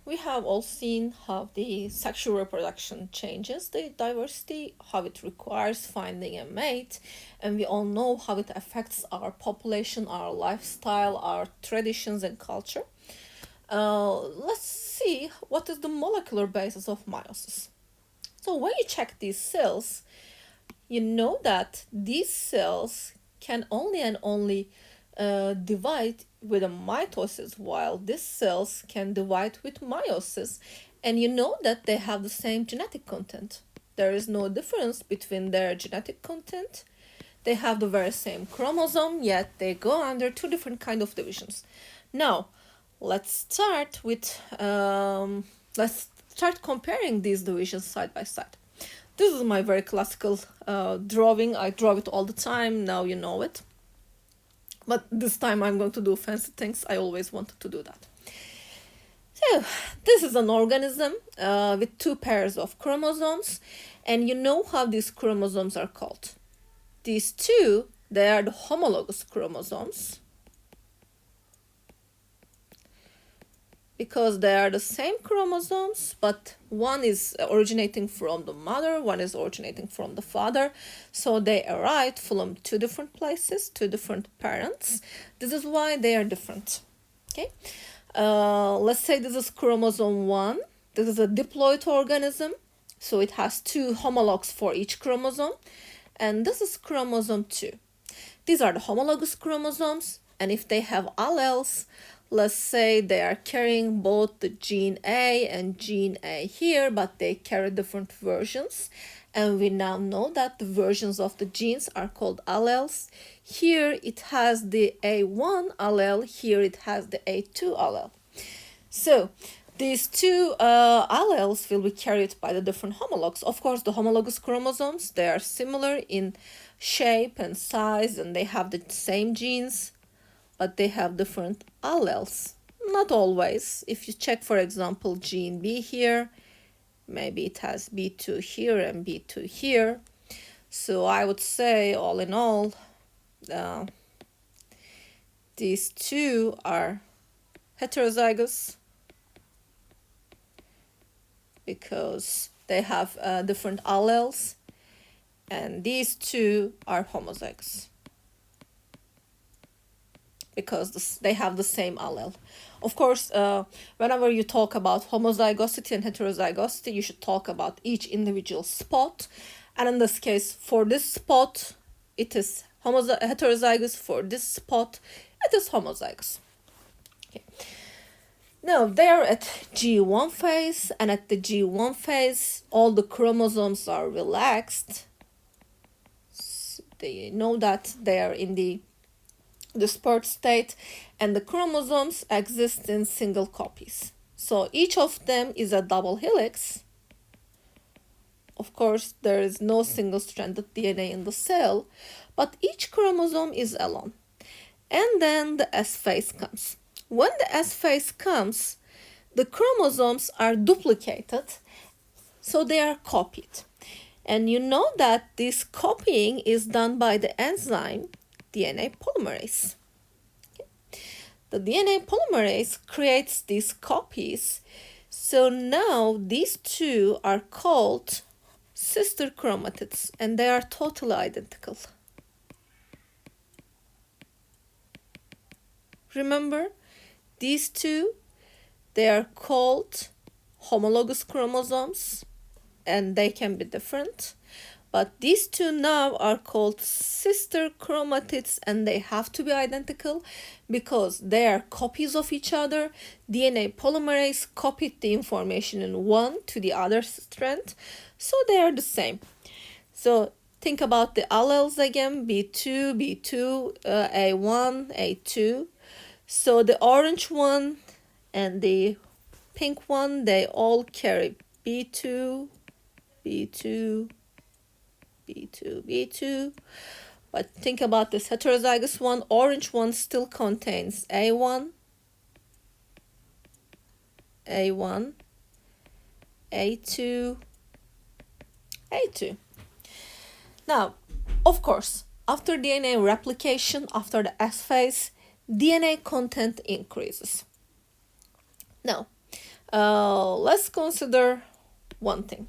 We have all seen how the sexual reproduction changes the diversity, how it requires finding a mate, and we all know how it affects our population, our lifestyle, our traditions, and culture. Let's see what is the molecular basis of meiosis. So, when you check these cells, you know that these cells can only and only divide with a mitosis, while these cells can divide with meiosis. And you know that they have the same genetic content. There is no difference between their genetic content. They have the very same chromosome, yet they go under two different kind of divisions. Now, let's start with let's start comparing these divisions side by side. This is my very classical drawing. I draw it all the time. Now you know it. But this time I'm going to do fancy things. I always wanted to do that. So, this is an organism with two pairs of chromosomes. And you know how these chromosomes are called. These two, they are the homologous chromosomes, because they are the same chromosomes, but one is originating from the mother, one is originating from the father. So they arrived from two different places, two different parents. This is why they are different. Okay. Let's say this is chromosome 1. This is a diploid organism. So it has two homologs for each chromosome. And this is chromosome 2. These are the homologous chromosomes. And if they have alleles, let's say they are carrying both the gene A and gene A here, but they carry different versions. And we now know that the versions of the genes are called alleles. Here it has the A1 allele, here it has the A2 allele. So these two alleles will be carried by the different homologs. Of course, the homologous chromosomes, they are similar in shape and size, and they have the same genes, but they have different alleles. Not always. If you check, for example, gene B here, maybe it has B2 here and B2 here. So I would say, all in all, these two are heterozygous because they have different alleles, and these two are homozygous because they have the same allele. Of course, whenever you talk about homozygosity and heterozygosity, you should talk about each individual spot. And in this case, for this spot, it is heterozygous. For this spot, it is homozygous. Okay. Now, they're at G1 phase, and at the G1 phase, all the chromosomes are relaxed. So they know that they are in the dispersed state, and the chromosomes exist in single copies. So each of them is a double helix. Of course, there is no single-stranded DNA in the cell, but each chromosome is alone. And then the S phase comes. When the S phase comes, the chromosomes are duplicated, so they are copied. And you know that this copying is done by the enzyme DNA polymerase. The DNA polymerase creates these copies. So now these two are called sister chromatids, and they are totally identical. Remember, these two, they are called homologous chromosomes, and they can be different. But these two now are called sister chromatids, and they have to be identical because they are copies of each other. DNA polymerase copied the information in one to the other strand, so they are the same. So think about the alleles again, B2, B2, A1, A2. So the orange one and the pink one, they all carry B2, B2, B2, B2. But think about this heterozygous one. Orange one still contains A1, A1, A2, A2. Now, of course, after DNA replication, after the S phase, DNA content increases. Now, Let's consider one thing.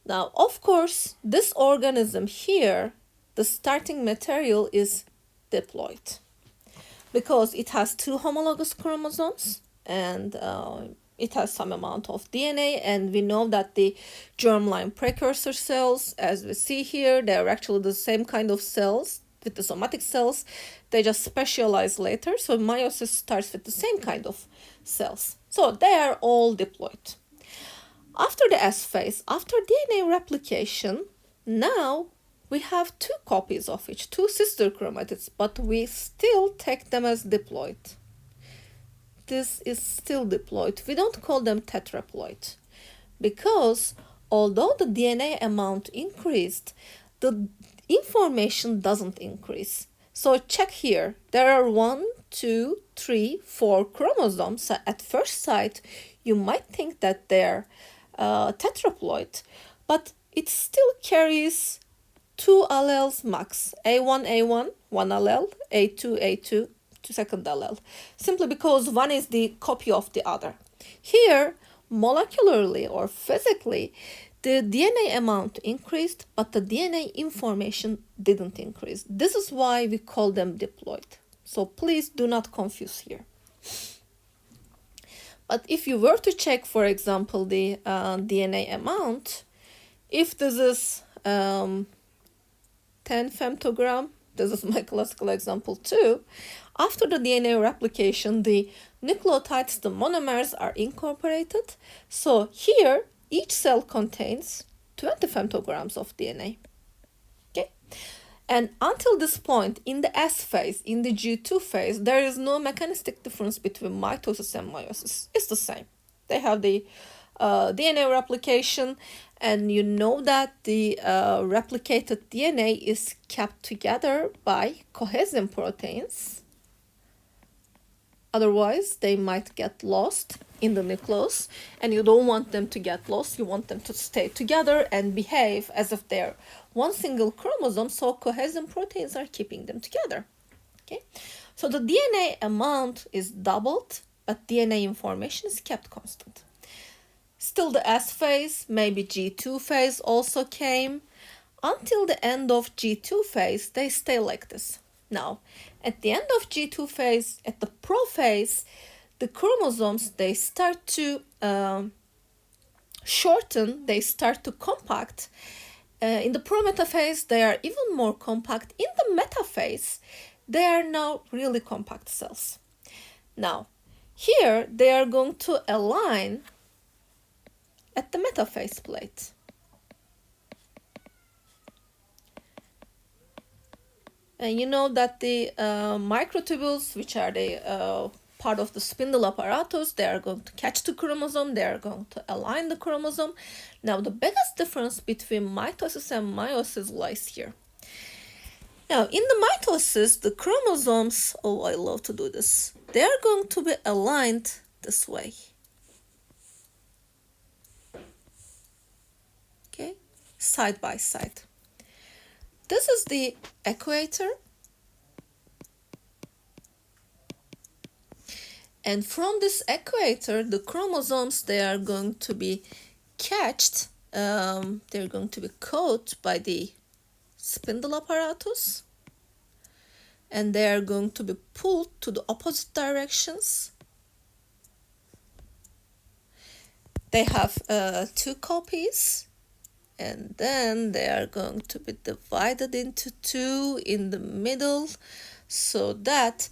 Now, of course, this organism here, the starting material is diploid because it has two homologous chromosomes and it has some amount of DNA, and we know that the germline precursor cells, as we see here, they are actually the same kind of cells with the somatic cells. They just specialize later, so meiosis starts with the same kind of cells. So they are all diploid. After the S phase, after DNA replication, now we have two copies of each, two sister chromatids, but we still take them as diploid. This is still diploid. We don't call them tetraploid because although the DNA amount increased, the information doesn't increase. So check here. There are 1, 2, 3, 4 chromosomes. So at first sight, you might think that they're tetraploid, but it still carries two alleles max. A1, one allele, A2, two second allele, simply because one is the copy of the other. Here, molecularly or physically, the DNA amount increased, but the DNA information didn't increase. This is why we call them diploid. So please do not confuse here. But if you were to check, for example, the DNA amount, if this is 10 femtogram, this is my classical example too, after the DNA replication, the nucleotides, the monomers are incorporated. So here, each cell contains 20 femtograms of DNA. Okay? And until this point, in the S phase, in the G2 phase, there is no mechanistic difference between mitosis and meiosis. It's the same. They have the DNA replication, and you know that the replicated DNA is kept together by cohesin proteins. Otherwise, they might get lost in the nucleus, and you don't want them to get lost. You want them to stay together and behave as if they're one single chromosome, so cohesin proteins are keeping them together. Okay, so the DNA amount is doubled, but DNA information is kept constant. Still the S phase, maybe G2 phase also came. Until the end of G2 phase, they stay like this. Now, at the end of G2 phase, at the prophase, the chromosomes, they start to shorten, they start to compact. In the prometaphase, they are even more compact. In the metaphase, they are now really compact cells. Now, here they are going to align at the metaphase plate. And you know that the microtubules, which are the part of the spindle apparatus, they are going to catch the chromosome, they are going to align the chromosome. Now, the biggest difference between mitosis and meiosis lies here. Now, in the mitosis, the chromosomes, oh, I love to do this, they are going to be aligned this way. Okay, side by side. This is the equator. And from this equator, the chromosomes, they are going to be catched. They're going to be caught by the spindle apparatus. And they are going to be pulled to the opposite directions. They have two copies. And then they are going to be divided into two in the middle, so that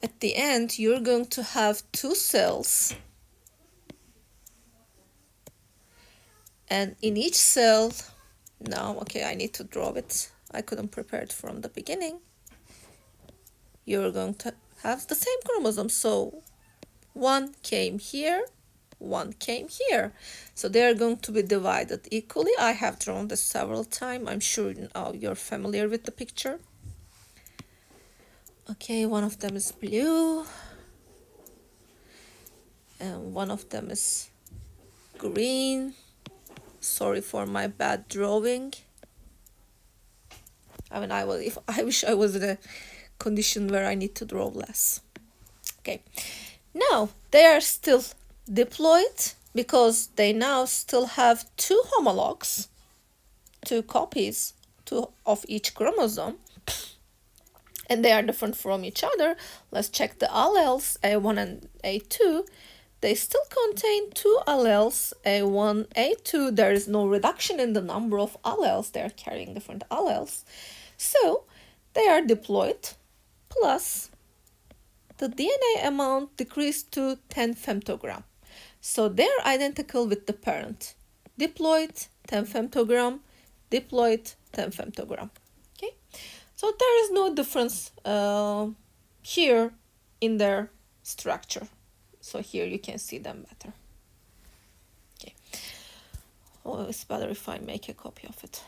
at the end you're going to have two cells, and in each cell, now, okay, I need to draw it, I couldn't prepare it from the beginning. You're going to have the same chromosome, so one came here, one came here, so they are going to be divided equally. I have drawn this several times. I'm sure you're familiar with the picture. Okay, one of them is blue and one of them is green. Sorry for my bad drawing. I mean, I wish I was in a condition where I need to draw less. Okay, now they are still diploid because they now still have two homologs, two copies of each chromosome, and they are different from each other. Let's check the alleles A1 and A2. They still contain two alleles, A1, A2. There is no reduction in the number of alleles. They are carrying different alleles. So they are diploid, plus the DNA amount decreased to 10 femtogram. So they're identical with the parent. Diploid, 10 femtogram, diploid, 10 femtogram. Okay, so there is no difference here in their structure. So here you can see them better. Okay. Oh, it's better if I make a copy of it.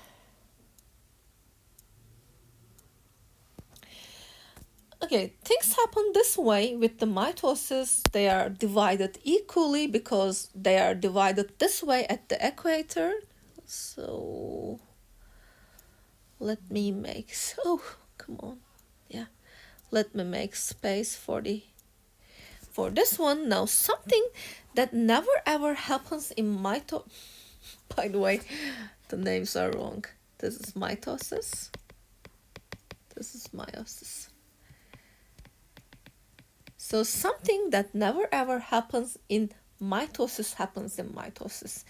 Okay, things happen this way with the mitosis. They are divided equally because they are divided this way at the equator. So let me make, come on. Yeah, let me make space for this one. Now, something that never ever happens in mitosis, by the way, the names are wrong. This is mitosis. This is meiosis. So something that never ever happens in mitosis happens in mitosis.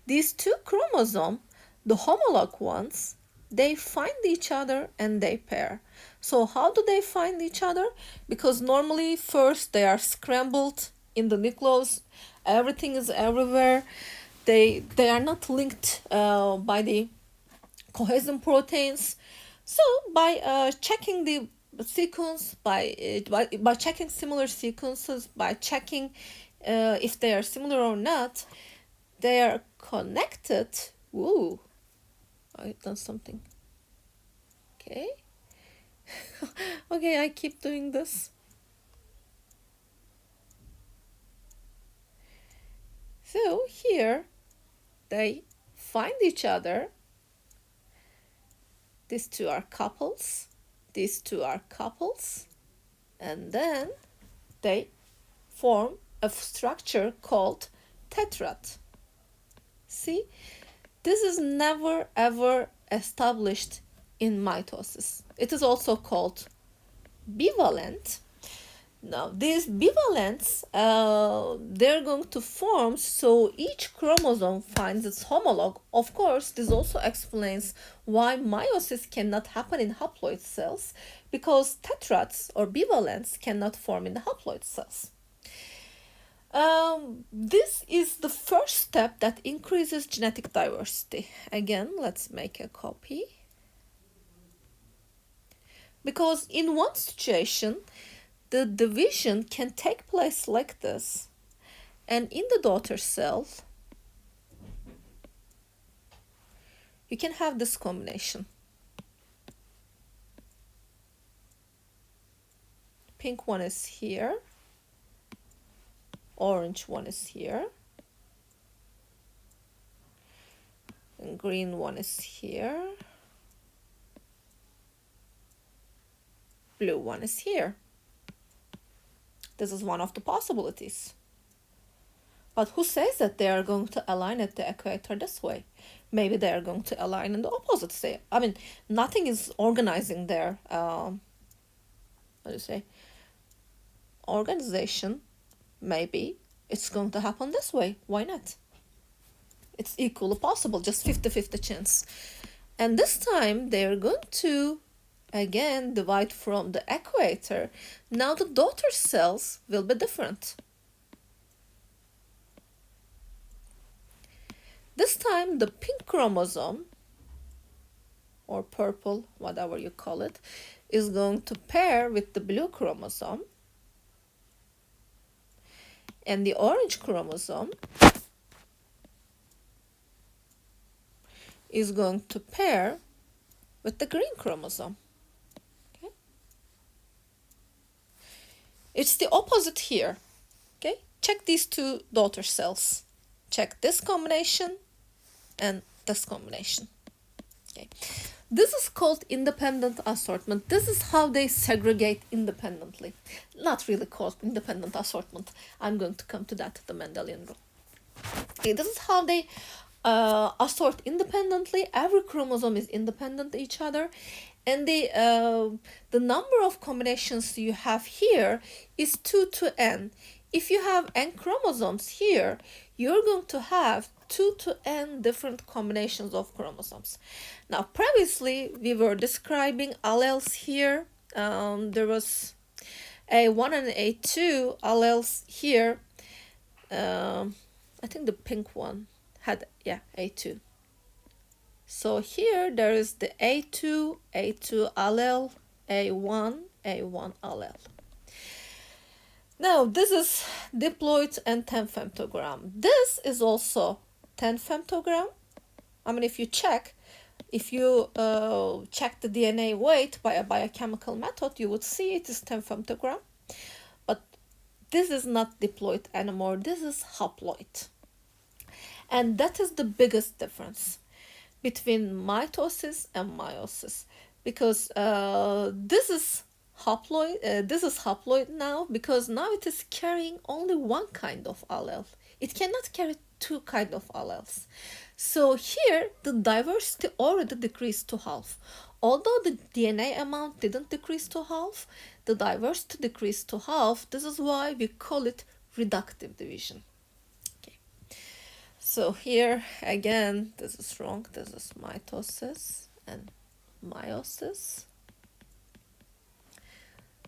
These two chromosomes, the homolog ones, they find each other and they pair. So how do they find each other? Because normally first they are scrambled in the nucleus. Everything is everywhere. They are not linked by the cohesion proteins. So by checking the sequence, by checking similar sequences, by checking if they are similar or not, they are connected. Ooh, I've done something. Okay. Okay, I keep doing this. So here they find each other. These two are couples. These two are couples. And then they form a structure called tetrad. See, this is never ever established in mitosis. It is also called bivalent. Now, these bivalents, they're going to form so each chromosome finds its homolog. Of course, this also explains why meiosis cannot happen in haploid cells, because tetrads or bivalents cannot form in the haploid cells. This is the first step that increases genetic diversity. Again, let's make a copy. Because in one situation, the division can take place like this, and in the daughter cell, you can have this combination. Pink one is here, orange one is here, and green one is here, blue one is here. This is one of the possibilities. But who says that they are going to align at the equator this way? Maybe they are going to align in the opposite state. I mean, nothing is organizing their, organization. Maybe it's going to happen this way. Why not? It's equally possible, just 50-50 chance. And this time they are going to again divide from the equator. Now the daughter cells will be different. This time the pink chromosome, or purple, whatever you call it, is going to pair with the blue chromosome, and the orange chromosome is going to pair with the green chromosome. Okay? It's the opposite here. Okay? Check these two daughter cells. Check this combination and this combination. Okay. This is called independent assortment. This is how they segregate independently. Not really called independent assortment. I'm going to come to that, the Mendelian rule. Okay, this is how they assort independently. Every chromosome is independent of each other, and the number of combinations you have here is 2 to n. If you have n chromosomes here, you're going to have 2 to n different combinations of chromosomes. Now, previously we were describing alleles here. There was A1 and A2 alleles here. I think the pink one had, yeah, A2. So here there is the A2 allele, A1 allele. Now this is diploid and 10 femtogram. This is also 10 femtogram. I mean, if you check the DNA weight by a biochemical method, you would see it is 10 femtogram. But this is not diploid anymore. This is haploid. And that is the biggest difference between mitosis and meiosis, because this is haploid now, because now it is carrying only one kind of allele. It cannot carry two kinds of alleles. So here the diversity already decreased to half. Although the DNA amount didn't decrease to half, the diversity decreased to half. This is why we call it reductive division. Okay. So here again, this is wrong. This is mitosis and meiosis.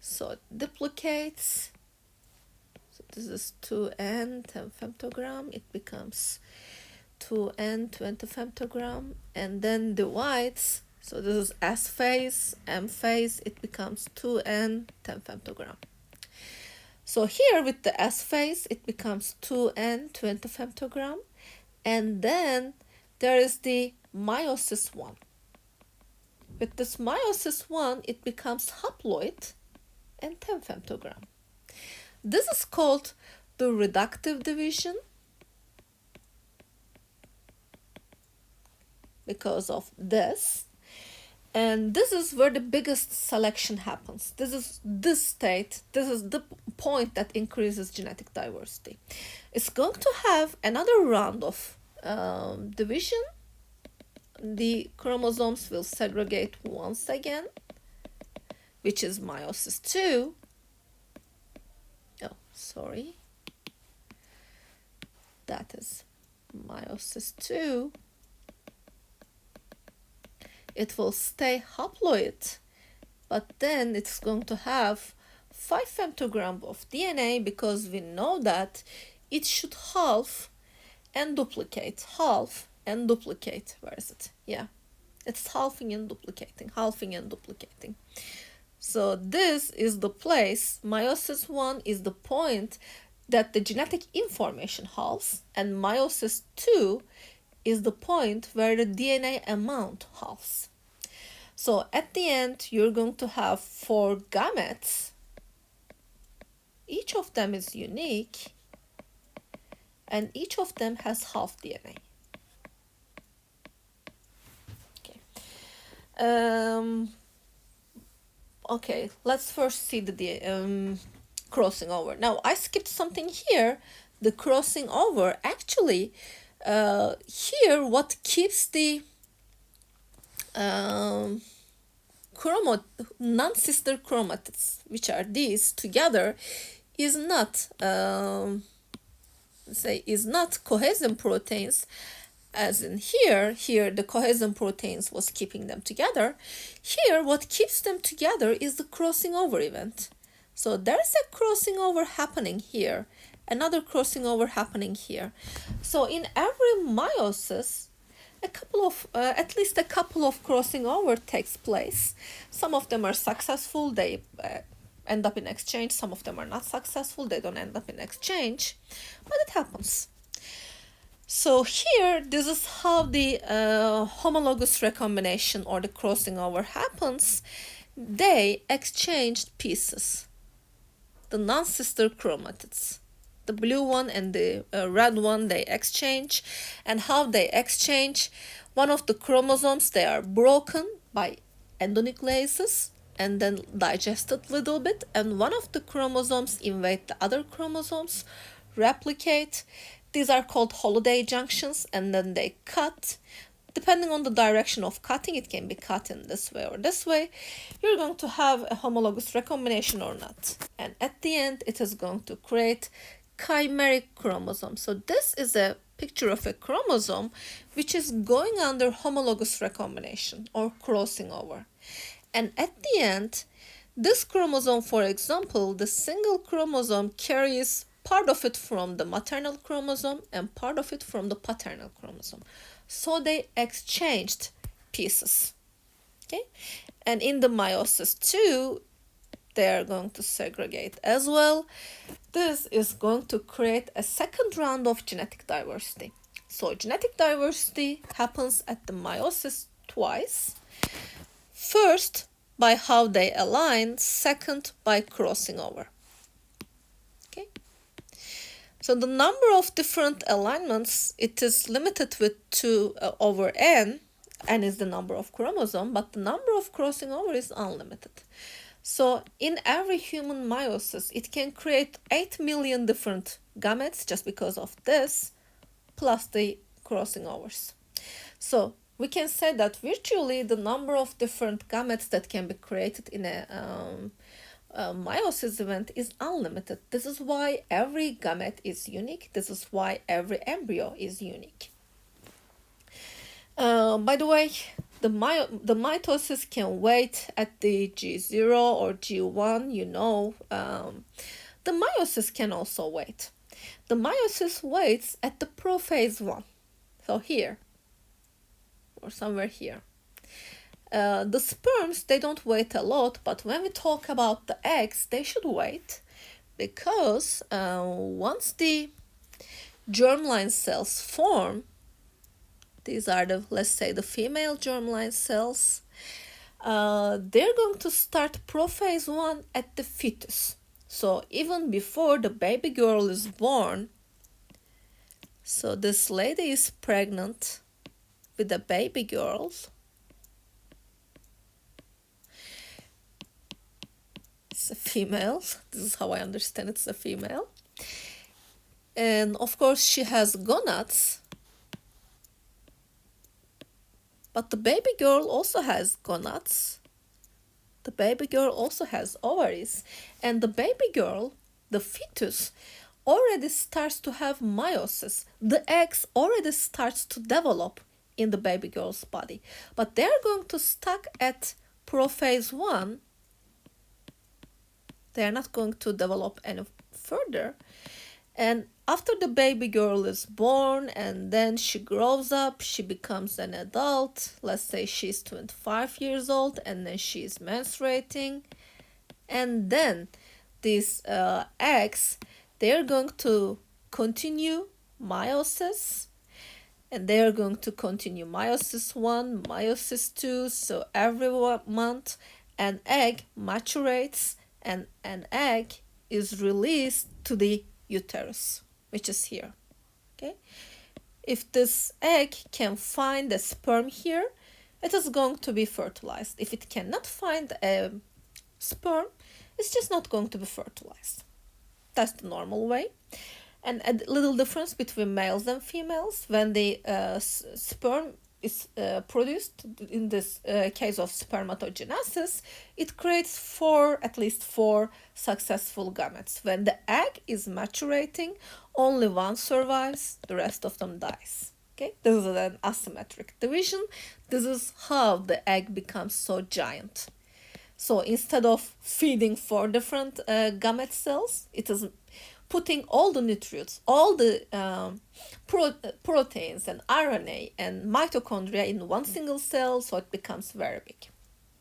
So it duplicates. So this is 2n 10 femtogram. It becomes 2n 20 femtogram, and then divides. So this is S phase, M phase. It becomes 2n 10 femtogram. So here with the S phase, it becomes 2n 20 femtogram, and then there is the meiosis 1. With this meiosis 1, it becomes haploid and 10 femtogram. This is called the reductive division because of this. And this is where the biggest selection happens. This is the point that increases genetic diversity. It's going to have another round of division. The chromosomes will segregate once again, which is meiosis 2. Oh, sorry. That is meiosis 2. It will stay haploid, but then it's going to have 5 femtogram of DNA, because we know that it should halve and duplicate. Halve and duplicate. Where is it? Yeah, it's halving and duplicating, halving and duplicating. So this is the place, meiosis 1 is the point that the genetic information halves, and meiosis 2 is the point where the DNA amount halves. So at the end, you're going to have 4 gametes. Each of them is unique, and each of them has half DNA. Okay. Okay, let's first see the crossing over. Now, I skipped something here. The crossing over, actually, here what keeps the non-sister chromatids, which are these together, is not cohesion proteins, as in here the cohesion proteins was keeping them together. Here what keeps them together is the crossing over event. So there's a crossing over happening here, another crossing over happening here. So in every meiosis, at least a couple of crossing over takes place. Some of them are successful, they end up in exchange. Some of them are not successful, they don't end up in exchange, but it happens. So here, this is how the homologous recombination or the crossing over happens. They exchanged pieces, the non-sister chromatids. The blue one and the red one, they exchange. And how they exchange? One of the chromosomes, they are broken by endonucleases and then digested a little bit, and one of the chromosomes invade the other chromosomes, replicate. These are called holiday junctions, and then they cut. Depending on the direction of cutting, it can be cut in this way or this way. You're going to have a homologous recombination or not. And at the end, it is going to create chimeric chromosome. So this is a picture of a chromosome which is going under homologous recombination or crossing over. And at the end, this chromosome, for example, the single chromosome carries part of it from the maternal chromosome and part of it from the paternal chromosome. So they exchanged pieces. Okay? And in the meiosis 2, they are going to segregate as well. This is going to create a second round of genetic diversity. So genetic diversity happens at the meiosis twice. First, by how they align. Second, by crossing over. Okay. So the number of different alignments, it is limited with 2 over n. N is the number of chromosomes, but the number of crossing over is unlimited. So in every human meiosis, it can create 8 million different gametes just because of this, plus the crossing overs. So we can say that virtually the number of different gametes that can be created in a meiosis event is unlimited. This is why every gamete is unique. This is why every embryo is unique. By the way, the mitosis can wait at the G0 or G1, the meiosis can also wait. The meiosis waits at the prophase 1, so here, or somewhere here. The sperms, they don't wait a lot, but when we talk about the eggs, they should wait, because once the germline cells form, these are the, let's say, the female germline cells, they're going to start prophase 1 at the fetus. So even before the baby girl is born, so this lady is pregnant with a baby girl. It's a female. This is how I understand it's a female. And of course she has gonads. But the baby girl also has gonads. The baby girl also has ovaries. And the baby girl, the fetus, already starts to have meiosis. The eggs already starts to develop in the baby girl's body. But they're going to stuck at prophase 1. They're not going to develop any further. And after the baby girl is born and then she grows up, she becomes an adult. Let's say she's 25 years old and then she's menstruating. And then these eggs, they're going to continue meiosis. And they're going to continue meiosis 1, meiosis 2. So every month an egg maturates and an egg is released to the uterus, which is here. Okay, if this egg can find a sperm here, it is going to be fertilized. If it cannot find a sperm, it's just not going to be fertilized. That's the normal way. And a little difference between males and females: when the sperm is produced, in this case of spermatogenesis, it creates at least four successful gametes. When the egg is maturating, only one survives, the rest of them dies. Okay, this is an asymmetric division. This is how the egg becomes so giant. So instead of feeding four different gamete cells, it is putting all the nutrients, all the proteins and RNA and mitochondria in one single cell, so it becomes very big.